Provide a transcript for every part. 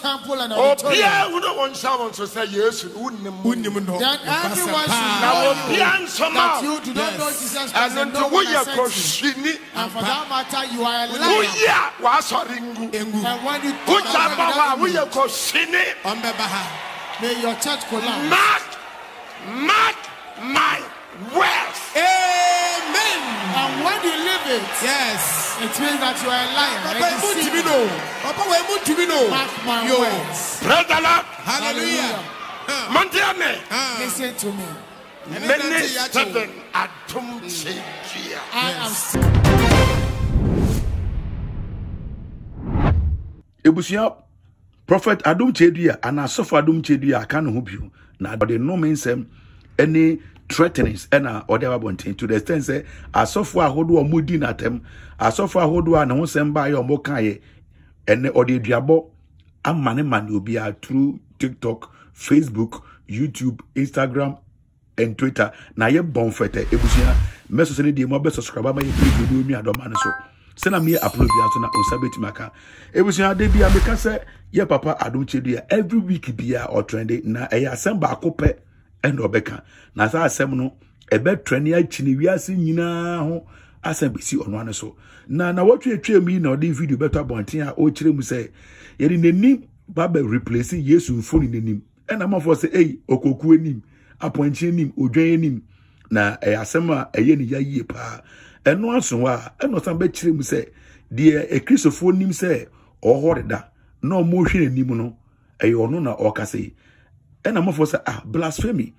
temple and auditorium. Then everyone should know that you do not know Jesus Christ and no one has sent you. And for that matter, you are a liar. And when you talk about may your church collapse. Mark my words. Amen. And when you live it, yes, it means that you are a liar. Mark my words. Praise the Lord. Hallelujah. Listen to me. I am Ebusia Prophet Adom Kyei-Duah and Sofo Adom Kyei-Duah can help you. Now the no means any threatenings and other wanting to the extent say Sofo ahodo omudi na tem Sofo ahodo na ho sem ba ye omokaye ene ode duabo amane man obi through TikTok, Facebook, YouTube, Instagram and Twitter. Na ye bonfete ebusia meso se di mo be subscribe ma ye page do mi Adom an so sena me upload bia so na osabeti maka ebusia de bia meka se ye papa Adom Kyei-Duah every week bia or trending na e asem ba akopɛ and obeka na sa asem no ebe treni achini wiase nyina ho asem bisi ono an so na watwe atwa mi na odi video beto abonten a o kire mu se ye ni nani baba replace Yesu phone nenim and amafo se okoku enim aponchi enim odwan enim na asem a eye ni yayi pa eno aso a eno san be kire mu se de Christopher nim se ohoreda na o mo hwe enim no ono na okase ena amafo se blasphemy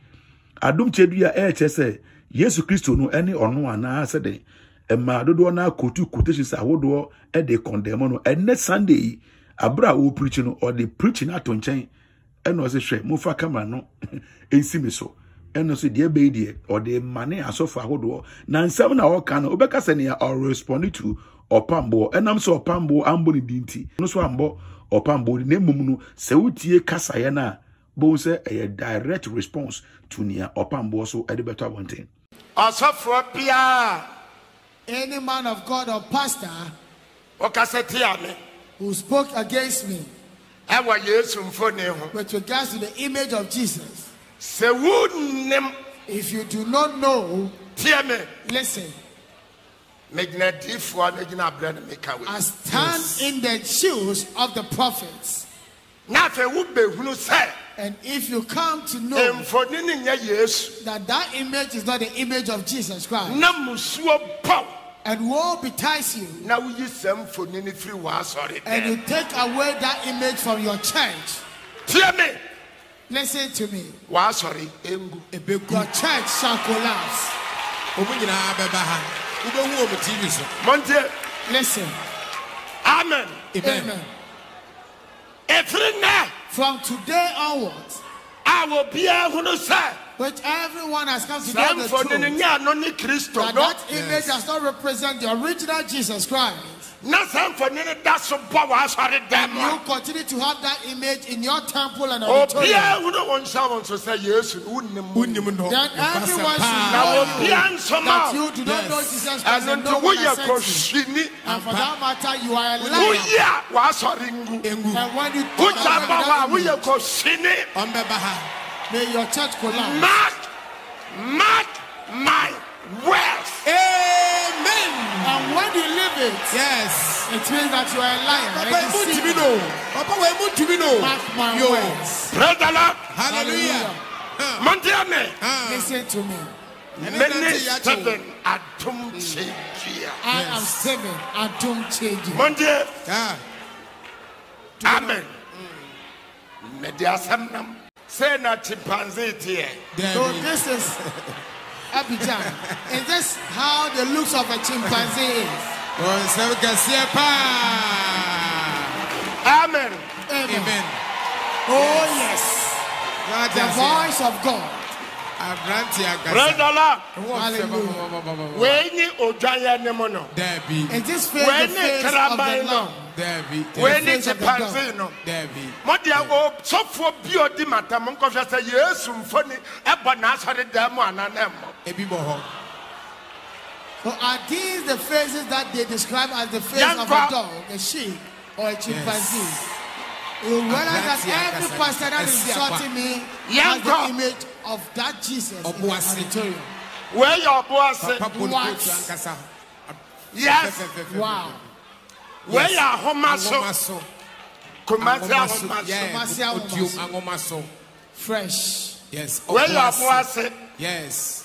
Adom Kyei-Duah chese Yesu Kristo no ene ono ana se de ema dodo na kotu quotations awodo de condemn no ene Sunday abra o preach no or the preaching ato nchen eno se hwe mo fa camera no ensimi so eno se de be de or the mane asofo awodo na nsam na o kan obeka se ne or respond to Opambour enam so Opambour ambo ni dinti no so ambo Opambour ne mum no se wutie kasaye na bo say a direct response to near Opambour so at the better one thing. Any man of God or pastor who spoke against me with regards to the image of Jesus, if you do not know, listen. I stand in the shoes of the prophets. And if you come to know that image is not the image of Jesus Christ, and woe betides you, and you take away that image from your church, listen to me, your church shall collapse. Listen. Amen. Amen. From today onwards, I will be able to say, which everyone has come to know the truth, that image does not represent the original Jesus Christ. And you continue to have that image in your temple and auditorium. Then everyone should know that you do not know Jesus Christ and no one has sent you. And for that matter, you are a liar. And when you talk about may your church collapse. Mark my words. Amen. And when you live it, yes, it means that you are a liar. Mark my words. Praise the Lord. Hallelujah. Listen to me. I am Stephen Adom Kyei-Duah. Amen. Say na chimpanzee here. So this is Abidjan. Is this how the looks of a chimpanzee is? Amen. Amen. Oh yes. The voice of God. Praise the Lord. Hallelujah. Is this face the face of the Lord? When it's a panzino, Modia Sofo Biodi Matamon Confessor, yes, funny, Abanas had a demo and an emo. So are these the faces that they describe as the face of a dog, a sheep, or a chimpanzee? You realize that every pastor that is insulting me has the image of that Jesus in the auditorium. Where your boss? Yes. Wow. Where your homaso? Fresh. Yes. Where your boss? Yes.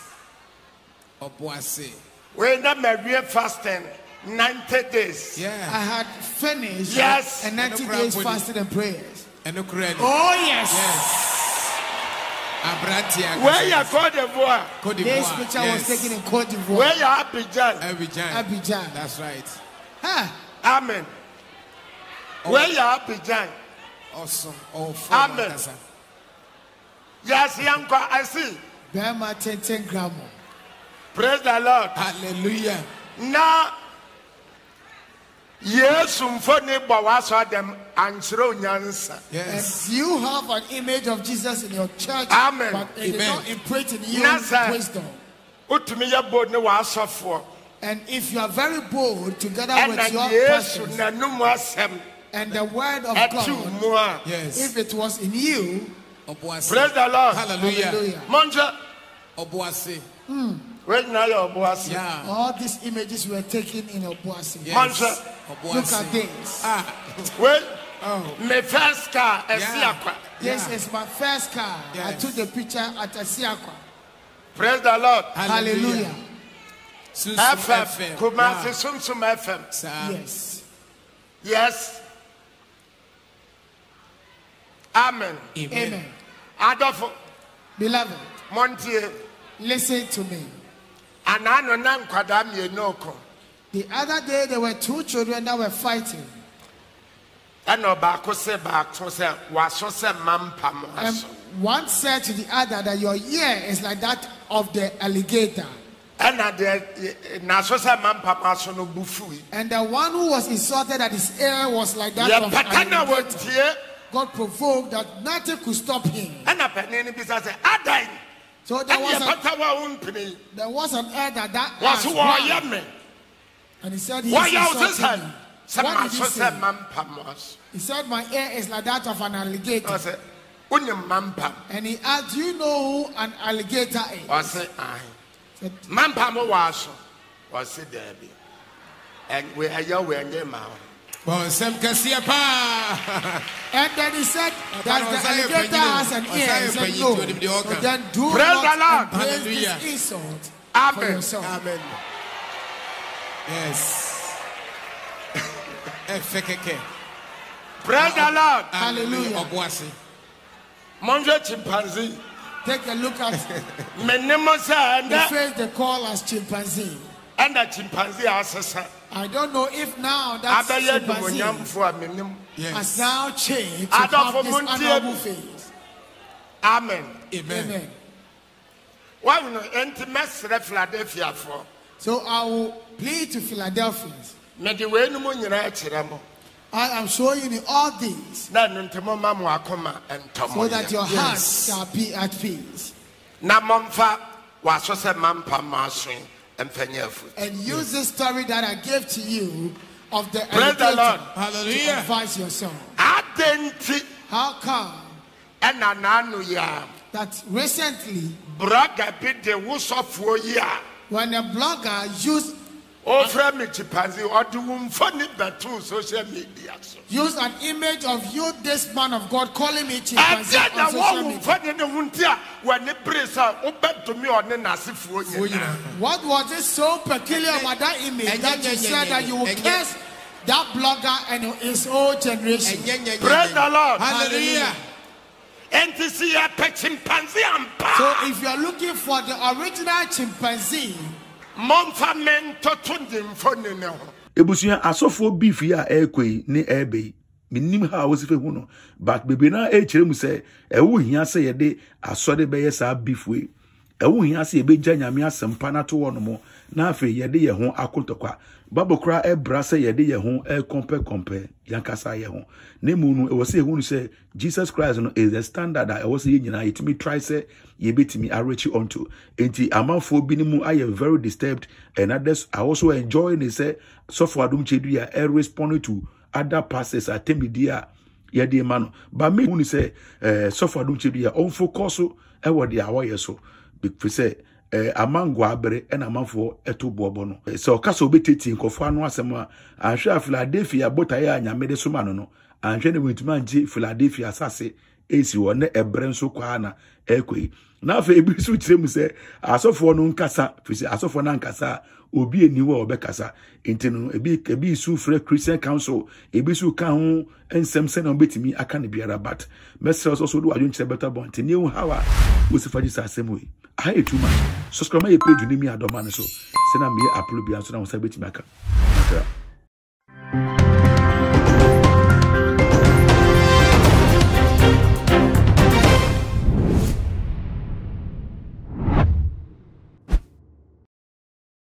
Obuasi. Where the Maria fasting 90 days. Yeah. I had finished. Yes. And 90 days fasting and prayers. Oh yes. Yes. Where your Côte d'Ivoire? This picture was taken in Côte d'Ivoire. Where your Abidjan? Abidjan. That's right. Huh. Amen. Where your Abidjan? Awesome. Amen. Yes, young I see. Bema 10 gram. Praise the Lord. Hallelujah. Now, yes, umfoni bawaso them ansro nyansa. Yes. And you have an image of Jesus in your church. Amen. But it did not imprint in you wisdom. Utumi ya bold ne wasofo. And if you are very bold together with your pastors and the word of God, yes. if it was in you, praise the Lord. Hallelujah. Monja. Obuasi. Yeah. All these images were taken in Obuasi. Yes. Look at this. Well, my first car, Asiakwa. This is my first car. Yes. I took the picture at Asiakwa. Praise the Lord. Hallelujah. FM. Kumasi Sumsum FM. Yes. Yes. Amen. Amen. Adolfo. Beloved. Montier. Listen to me. The other day there were 2 children that were fighting. And one said to the other that your ear is like that of the alligator. And the one who was insulted that his ear was like that of an alligator, God provoked that nothing could stop him. So there was an elder that asked why. And he said, what did he say? He said, my ear is like that of an alligator. And he asked, do you know who an alligator is? I said, and we are your way. And then he said that the alligator has an ear. He said no. So then do not embrace this insult for yourself. Amen. Yes. Praise the Lord. Hallelujah. Manja chimpanzee. Take a look at the face they call as chimpanzee. And the chimpanzee assassin. I don't know if now that chimpanzee has now changed to have this honorable face. Amen. Amen. Why we no intimate Philadelphia for? So I will plead to Philadelphians. I am showing you all these so that your heart shall be at peace. And use this story that I gave to you of the alligator to advise yourself. How come that recently when a blogger used use an image of you, this man of God, calling me chimpanzee on social media. What was it so peculiar about that image that you said that you will curse that blogger and his whole generation? Praise the Lord. Hallelujah. So if you are looking for the original chimpanzee, ebusuya asofo beef ya ekwe ne ebe minim ha wosife hu no but bebe na e kire mu se ewo hia se ye de asode be ye sa beef we ewo hia se ye be gya nyame asempa na to wono mo na afi ye de ye ho akotokwa babokra e bra se ye de ye ho e kompe yankasa ye ho ne mu no e wo se hu no se Jesus Christ no is the standard that e wo se ye nyina yetimi try se ye betimi arechi onto enti amanfo bi ni mu I am very disturbed and others are also enjoying it say Sofo Adom Kyei-Duah responding to other pastors at Temidia yɛde ma no ba me hu ni sɛ Sofo Adom Kyei-Duah on focus e wo de awoye so be say amango abere e na amanfo eto bobo no sɛ ɔkasa obeteti nkofo ano asɛm a anhwe Philadelphia botaye anyamede so ma no anhwe ne wetuma nje Philadelphia asase esi wo ne ebre nso kwa na ekoi na afa ebi so kyerɛ mu sɛ asofo no nkasa fisi asofo na nkasa obi eni wo obekasa intino ebi su frɛ Christian Council ebi su ka ho ensem sɛ na obetimi aka ne biara but message also do adwon kyerɛ better bon tini hu hawa wo se faji sa asɛm we I too much subscribe my page ni mi Adom so sɛ na me upload bia so na wo sa betimi aka